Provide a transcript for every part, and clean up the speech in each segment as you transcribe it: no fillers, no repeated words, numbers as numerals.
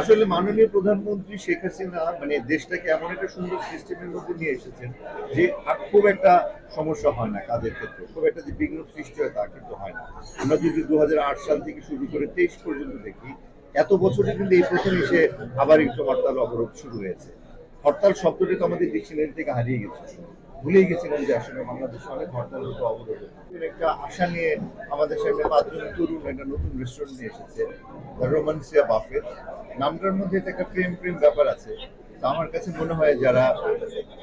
আসলে মাননীয় প্রধানমন্ত্রী শেখ হাসিনা মানে দেশটাকে এমন একটা সুন্দর সিস্টেমের মধ্যে নিয়ে এসেছেন যে আর খুব একটা সমস্যা হয় না কাজের ক্ষেত্রে, খুব একটা যে বিঘ্ন সৃষ্টি হয় তা কিন্তু হয় না। আমরা যদি 2008 সাল থেকে শুরু করে 23 পর্যন্ত দেখি, এত বছরে কিন্তু এই প্রথম এসে আবার একটু হরতাল অবরোধ শুরু হয়েছে। হরতাল শব্দটা তো আমাদের ডিকশনারি থেকে হারিয়ে গেছে, ভুলেই গেছিলাম যে আসলে বাংলাদেশে অনেক হরতাল হতো, অবরোধ হতো। একটা আশা নিয়ে আমাদের সামনে 5 জন তরুণ একটা নতুন রেস্টুরেন্ট নিয়ে এসেছে, দ্য রোমান্সিয়া বাফেট। নামটার মধ্যে তো একটা প্রেম প্রেম ব্যাপার আছে। তো আমার কাছে মনে হয় যারা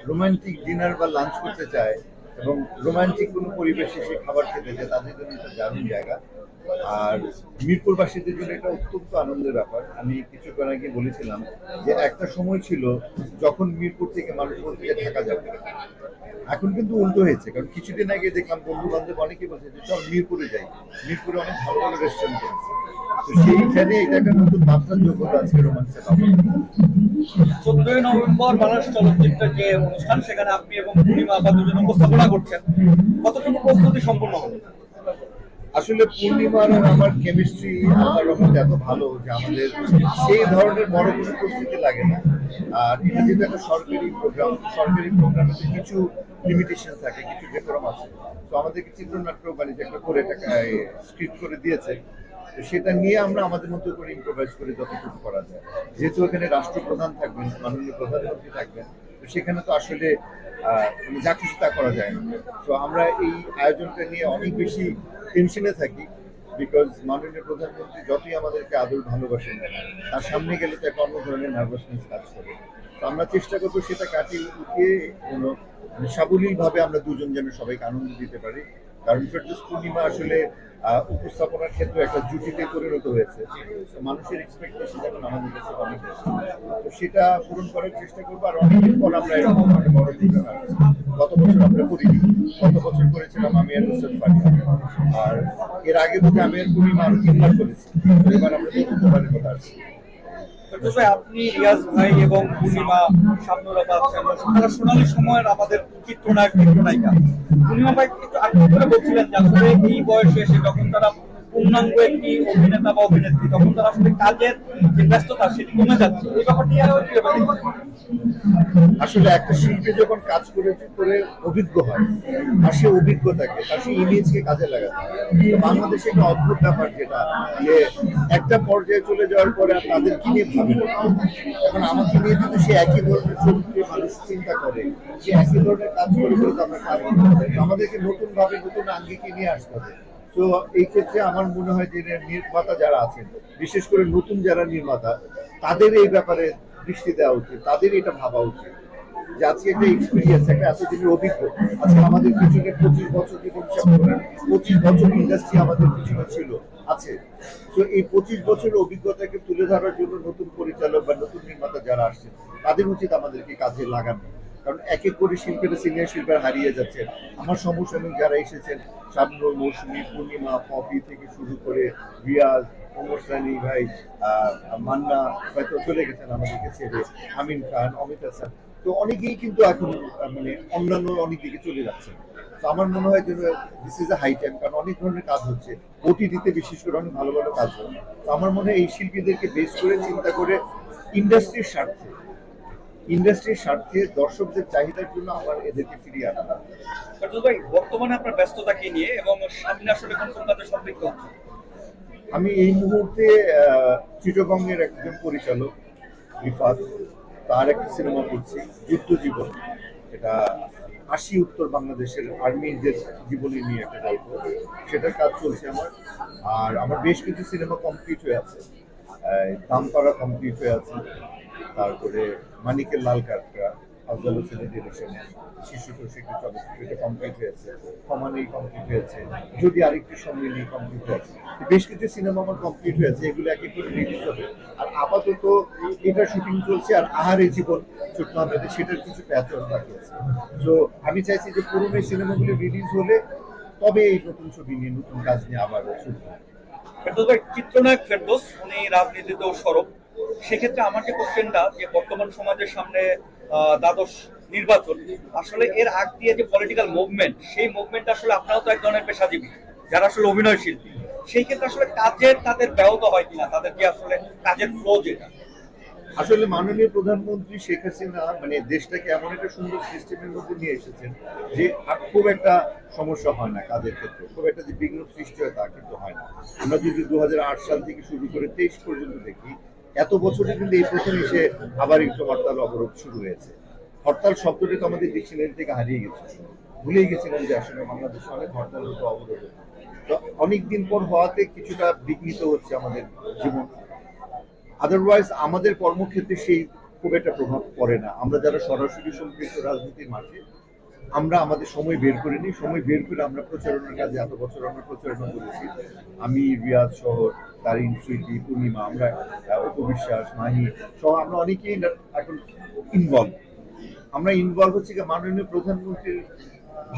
রোমান্টিক ডিনার বা লাঞ্চ করতে চায় এবং রোমান্টিক কোনো পরিবেশে সে খাবার খেতে চায়, তাদের জন্য একটা দারুণ জায়গা। আর মিরপুরবাসীদের জন্য এটা অত্যন্ত আনন্দের ব্যাপার। আমি কিছুক্ষণ আগে বলেছিলাম যে একটা সময় ছিল যখন মিরপুর থেকে মানুষ বলতে যে ঢাকা যাবে, এখন কিন্তু উল্টো হয়েছে। কারণ কিছুদিন আগে দেখলাম বন্ধু বান্ধব অনেকে বলছে যে চল মিরপুরে যাই, মিরপুরে অনেক ভালো ভালো রেস্টুরেন্ট আছে। তো সেইখানে এটা একটা নতুন মাত্রার যোগ্যতা আছে রোমান্সের। 14ই নভেম্বর বাংলাদেশ চলচ্চিত্রের যে অনুষ্ঠান, সেখানে আপনি এবং পূর্ণিমা আপা দুজন উপস্থাপনা করছেন, কতটুকু প্রস্তুতি সম্পূর্ণ হবে? আসলে পূর্ণিমার আর আমার কেমিস্ট্রি আল্লাহর রহমতে এত ভালো যে আমাদের সেই ধরনের বড় কোনো প্রস্তুতি লাগে না। আর এটা যেহেতু একটা সরকারি প্রোগ্রামে কিছু লিমিটেশন থাকে, কিছু ডেকোরাম আছে। তো আমাদেরকে চিত্রনাট্য বাণিজ্য একটা করে টাকা স্ক্রিপ্ট করে দিয়েছে। তো সেটা নিয়ে আমরা আমাদের মতো করে ইম্প্রোভাইজ করে যতটুকু করা যায়। যেহেতু এখানে রাষ্ট্রপ্রধান থাকবেন, মাননীয় প্রধানমন্ত্রী থাকবেন, তো সেখানে তো আসলে মানে যা কিছু তা করা যায় না। তো আমরা এই আয়োজনটা নিয়ে অনেক বেশি টেনশনে থাকি, বিকজ মাননীয় প্রধানমন্ত্রী যতই আমাদেরকে আদর ভালোবাসেন, তার সামনে গেলে তো একটা অন্য ধরনের নার্ভাসনেস কাজ করে। তো আমরা চেষ্টা করবো সেটা কাটিয়ে উঠিয়ে কোনো সাবলীলভাবে আমরা দুজন যেন সবাইকে আনন্দ দিতে পারি। কারণ ফেরদৌস পূর্ণিমা আসলে উপস্থাপনার ক্ষেত্রে একটা জুটিতে পরিণত হয়েছে। তো মানুষের এক্সপেকটেশন এখন আমাদের কাছে অনেক বেশি। তো সেটা পূরণ করার চেষ্টা করবো। আর অনেকদিন পর আমরা এরকম একটা বড় প্রোগ্রাম আসছি। গত বছর আমরা করিনি, গত বছর করেছিলাম আমি আর নুসরাত ফারিয়া। আর এর আগে বোধহয় আমি আর পূর্ণিমা আরো 3 বার করেছি। তো এবার আমরা চতুর্থবারের কথা আসছি। ফেরদৌস ভাই, আপনি, রিয়াজ ভাই এবং পূর্ণিমা, শাবনূর আপা আছেন, তারা সোনালী সময়ের আমাদের চিত্রনায়ক চিত্রনায়িকা। পূর্ণিমা ভাই একটু আগে করে বলছিলেন যে আসলে এই বয়সে এসে যখন তারা পূর্ণাঙ্গ একটি অভিনেতা বা অভিনেত্রী, তখন তারা আসলে কাজের যে ব্যস্ততা সেটি কমে যাচ্ছে, এই ব্যাপারটি কিভাবে দেখেন? আসলে একটা শিল্পী যখন কাজ করে করে অভিজ্ঞ হয়, আর সে অভিজ্ঞতাকে তার সেই ইমেজকে কাজে লাগাতে হয়। তো বাংলাদেশে একটা অদ্ভুত ব্যাপার যেটা যে একটা পর্যায়ে চলে যাওয়ার পরে আর তাদের কি নিয়ে ভাবে না। এখন আমাকে নিয়ে যদি সে একই ধরনের চরিত্রে মানুষ চিন্তা করে, সে একই ধরনের কাজ করে বলে তো আমরা পারি না। তো আমাদেরকে নতুন ভাবে নতুন আঙ্গিকে নিয়ে আসতে হবে। তো এই ক্ষেত্রে আমার মনে হয় যে নির্মাতা যারা আছেন, বিশেষ করে নতুন যারা নির্মাতা, তাদের এই ব্যাপারে দৃষ্টি দেওয়া উচিত, তাদের এটা ভাবা উচিত যে আজকে একটা এক্সপিরিয়েন্স, একটা এতদিনের অভিজ্ঞ, আজকে আমাদের পিছনে 25 বছর জীবন, 25 বছর ইন্ডাস্ট্রি আমাদের পিছনে ছিল, আছে। তো এই 25 বছরের অভিজ্ঞতাকে তুলে ধরার জন্য নতুন পরিচালক বা নতুন নির্মাতা যারা আসছেন, তাদের উচিত আমাদেরকে কাজে লাগানো। কারণ এক এক করে শিল্পীরা, সিনিয়র শিল্পীরা হারিয়ে যাচ্ছেন। আমার সমসাময়িক যারা এসেছেন, শাবনূর, মৌসুমী, পূর্ণিমা, পপি থেকে শুরু করে রিয়াজ, ওমর সানি ভাই, মান্না হয়তো চলে গেছেন আমাদেরকে ছেড়ে, আমিন খান, অমিত হাসান। তো অনেকেই কিন্তু এখন মানে অন্যান্য অনেক দিকে চলে যাচ্ছে। তো আমার মনে হয় যে this is a high time, কারণ অনেক ধরনের কাজ হচ্ছে, ওটিটিতে বিশেষ করে অনেক ভালো ভালো কাজ হয়। তো আমার মনে হয় এই শিল্পীদেরকে বেস করে চিন্তা করে ইন্ডাস্ট্রির স্বার্থে, দর্শকদের চাহিদার জন্য আমার এদেরকে ফিরিয়ে আনা। ফেরদৌস ভাই, বর্তমানে আপনার ব্যস্ততা কি নিয়ে এবং সামনে আসলে কোন কোন কাজে সম্পৃক্ত হচ্ছে? আমি এই মুহূর্তে চিটগঙ্গের একজন পরিচালক রিফাত, তার একটা সিনেমা করছি, যুদ্ধ জীবন। এটা 80 উত্তর বাংলাদেশের আর্মিদের জীবনী নিয়ে একটা গল্প, সেটার কাজ চলছে আমার। আর আমার বেশ কিছু সিনেমা কমপ্লিট হয়ে আছে, দামপাড়া কমপ্লিট হয়ে আছে, তারপরে মানিকের লাল কাঁকড়া, আফজাল হোসেনের ডিরেকশনে শিশু প্রশিক্ষণ চলচ্চিত্রটা কমপ্লিট হয়েছে, কমানেই কমপ্লিট হয়েছে, যদি আরেকটু সময় নিয়ে কমপ্লিট হয়েছে। বেশ কিছু সিনেমা আমার কমপ্লিট হয়েছে, এগুলো এক এক করে রিলিজ হবে। আর আপাতত এটা শুটিং চলছে। আর আহারে জীবন ছোট্ট আমাদের, সেটার কিছু প্যাচওয়ার্ক বাকি আছে। তো আমি চাইছি যে পুরোনো সিনেমাগুলো রিলিজ হলে তবে এই নতুন ছবি নিয়ে, নতুন কাজ নিয়ে আবার শুরু হবে। ফেরদৌস ভাই, চিত্রনায়ক ফেরদৌস উনি রাজনীতিতেও সরব। সেক্ষেত্রে আমার যে কোশ্চেনটা, যে বর্তমান সমাজের সামনে দ্বাদশ নির্বাচন, আসলে এর আগ দিয়ে যে পলিটিক্যাল মুভমেন্ট, সেই মুভমেন্ট আসলে আপনারাও তো এক ধরনের পেশাজীবী যারা আসলে অভিনয় শিল্পী, সেই ক্ষেত্রে আসলে কাজের তাদের ব্যাহত হয় কিনা, তাদের যে আসলে কাজের ফ্লো যেটা? আসলে মাননীয় প্রধানমন্ত্রী শেখ হাসিনা মানে দেশটাকে এমন একটা সুন্দর সিস্টেমের মধ্যে নিয়ে এসেছেন যে আর খুব একটা সমস্যা হয় না কাজের ক্ষেত্রে, খুব একটা যে বিঘ্ন সৃষ্টি হয় তা কিন্তু হয় না। আমরা যদি 2008 সাল থেকে শুরু করে 23 পর্যন্ত দেখি, এত বছরে কিন্তু এই প্রথম এসে আবার একটু হরতাল অবরোধ শুরু হয়েছে। হরতাল শব্দটা তো আমাদের ডিকশনারি থেকে হারিয়ে গেছে, ভুলেই গেছিলাম যে আসলে বাংলাদেশে অনেক হরতাল হতো, অবরোধ হতো। তো অনেকদিন পর হওয়াতে কিছুটা বিঘ্নিত হচ্ছে আমাদের জীবন। আদারওয়াইজ আমাদের কর্মক্ষেত্রে সেই খুব একটা প্রভাব পড়ে না। আমরা যারা সরাসরি সম্পৃক্ত রাজনীতির মাঠে, আমরা আমাদের সময় বের করে নিই, সময় বের করে আমরা প্রচারণার কাজে এত বছর আমরা প্রচারণা করেছি। আমি, রিয়াজ শহর, তারিন, সুইটি, পূর্ণিমা, আমরা উপবিশ্বাস, মাহি সহ আমরা অনেকেই এখন ইনভলভ। আমরা ইনভলভ হচ্ছে কি মাননীয় প্রধানমন্ত্রীর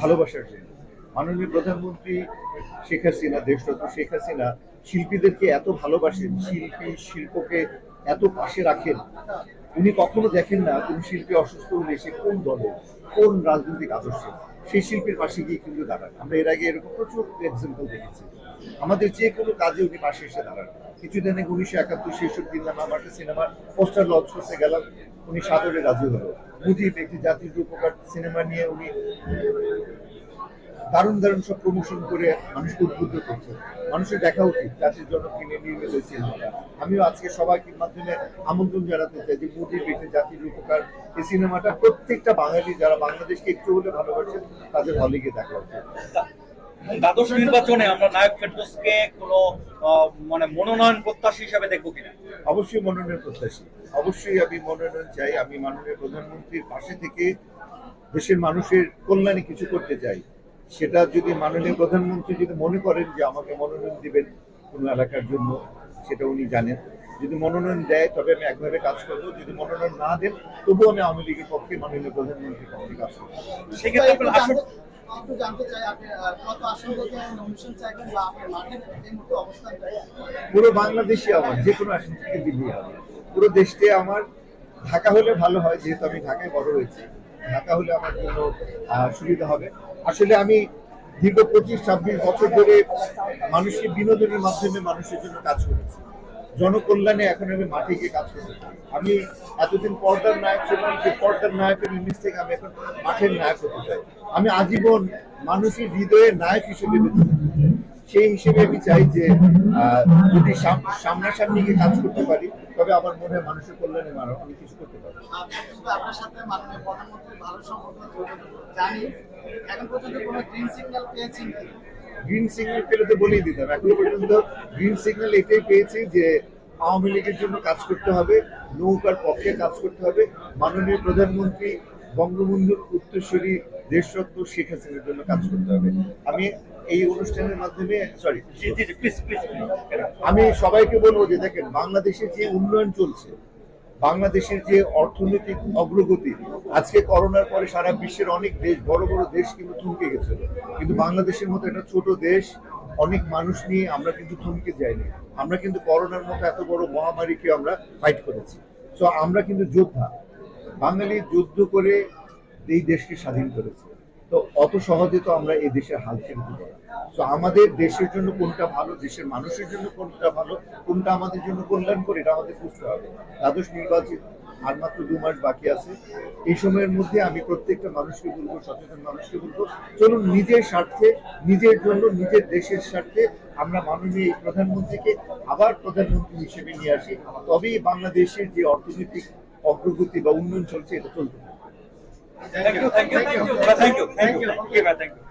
ভালোবাসার জন্য। মাননীয় প্রধানমন্ত্রী শেখ হাসিনা, দেশরত্ন শেখ হাসিনা শিল্পীদেরকে এত ভালোবাসেন, শিল্পী শিল্পকে এত পাশে রাখেন। উনি কখনো দেখেন না কোন শিল্পী অসুস্থ হলে সে কোন দলে, কোন রাজনৈতিক আদর্শে, সেই শিল্পীর পাশে গিয়ে কিন্তু দাঁড়ান। আমরা এর আগে এরকম প্রচুর এক্সাম্পল দেখেছি। আমাদের যে কোনো কাজে উনি পাশে এসে দাঁড়ান। কিছুদিন আগে 1971 শীর্ষক দিন নামে আমার একটা সিনেমার পোস্টার লঞ্চ করতে গেলাম, উনি সাদরে রাজি হলো। মুজিব, একটি জাতির রূপকার সিনেমা নিয়ে উনি দারুণ দারুণ সব প্রমোশন করে মানুষকে উদ্বুদ্ধ করছে। মানুষের দেখা উচিত জাতির জন্য কিনে নির্মিত এই সিনেমাটা। আমিও আজকে সবাইকে মাধ্যমে আমন্ত্রণ জানাতে চাই যে মুজিব, একটি জাতির উপকার এই সিনেমাটা প্রত্যেকটা বাঙালি যারা বাংলাদেশকে একটু হলে ভালোবাসেন তাদের হলে গিয়ে দেখা উচিত। দ্বাদশ নির্বাচনে আমরা নায়ক ফেরদৌসকে কোনো মানে মনোনয়ন প্রত্যাশী হিসাবে দেখবো কিনা? অবশ্যই মনোনয়ন প্রত্যাশী, অবশ্যই আমি মনোনয়ন চাই। আমি মাননীয় প্রধানমন্ত্রীর পাশে থেকে দেশের মানুষের কল্যাণে কিছু করতে চাই। সেটা যদি মাননীয় প্রধানমন্ত্রী যদি মনে করেন যে আমাকে মনোনয়ন দিবেন কোনো এলাকার জন্য, সেটা উনি জানেন। যদি মনোনয়ন দেয় তবে আমি একভাবে কাজ করবো, যদি মনোনয়ন না দেন তবুও আমি আওয়ামী লীগের পক্ষে, মাননীয় প্রধানমন্ত্রীর পক্ষে কাজ করবো। সেক্ষেত্রে আপনার আসল একটু জানতে চাই আপনি কত আসন থেকে নমিনেশন চাইবেন বা আপনার মাঠের এই মুহূর্তে অবস্থান পুরো বাংলাদেশে আমার যে কোনো আসন থেকে দিল্লি হবে, পুরো দেশে আমার। ঢাকা হলে ভালো হয়, যেহেতু আমি ঢাকায় বড় হয়েছি, ঢাকা হলে আমার জন্য সুবিধা হবে। আসলে আমি দীর্ঘ 25-26 বছর ধরে মানুষকে বিনোদনের মাধ্যমে মানুষের জন্য কাজ করেছি, জনকল্যাণে। এখন আমি মাঠে গিয়ে কাজ করতে চাই। আমি এতদিন পর্দার নায়ক ছিলাম, সেই পর্দার নায়কের ইমেজ থেকে আমি এখন মাঠের নায়ক হতে চাই। আমি আজীবন মানুষের হৃদয়ে নায়ক হিসেবে বেঁচে থাকতে চাই। সেই হিসেবে আমি চাই যে যদি সামনাসামনি গিয়ে কাজ করতে পারি তবে আমার মনে হয় মানুষের কল্যাণে অনেক কিছু করতে পারি। আপনার সাথে মাননীয় প্রধানমন্ত্রীর ভালো সম্পর্ক জানি, এখন পর্যন্ত কোনো গ্রিন সিগন্যাল পেয়েছেন কি? গ্রিন সিগন্যাল পেলে তো বলেই দিতাম। এখনো পর্যন্ত গ্রিন সিগন্যাল এটাই পেয়েছি যে আওয়ামী লীগের জন্য কাজ করতে হবে, নৌকার পক্ষে কাজ করতে হবে। মাননীয় প্রধানমন্ত্রী বঙ্গবন্ধুর উত্তরসূরি দেশরত্ন শেখ হাসিনার জন্য কাজ করতে হবে। আমি এই অনুষ্ঠানের মাধ্যমে আমি সবাইকে বলবো যে দেখেন, বাংলাদেশের যে উন্নয়ন চলছে, বাংলাদেশের যে অর্থনৈতিক অগ্রগতি, আজকে করোনার পরে সারা বিশ্বের অনেক দেশ, বড় বড় দেশ কিন্তু থমকে গেছিল, কিন্তু বাংলাদেশের মতো একটা ছোট দেশ, অনেক মানুষ নিয়ে আমরা কিন্তু থমকে যাইনি। আমরা কিন্তু করোনার মতো এত বড় মহামারীকে আমরা ফাইট করেছি। সো আমরা কিন্তু যোদ্ধা, বাঙালি যুদ্ধ করে এই দেশকে স্বাধীন করেছে। তো অত সহজে তো আমরা এই দেশের হাল ছেড়ে দিব না। তো আমাদের দেশের জন্য কোনটা ভালো, দেশের মানুষের জন্য কোনটা ভালো, কোনটা আমাদের জন্য কল্যাণ করে, এটা আমাদের বুঝতে হবে। দ্বাদশ নির্বাচন আর মাত্র 2 মাস বাকি আছে। এই সময়ের মধ্যে আমি প্রত্যেকটা মানুষকে বলবো, সচেতন মানুষকে বলবো, চলুন নিজের স্বার্থে, নিজের জন্য, নিজের দেশের স্বার্থে আমরা মাননীয় এই প্রধানমন্ত্রীকে আবার প্রধানমন্ত্রী হিসেবে নিয়ে আসি। তবেই বাংলাদেশের যে অর্থনৈতিক অগ্রগতি বা উন্নয়ন চলছে এটা চলতে থাকবে। Thank you, thank you, thank you, thank you, thank you.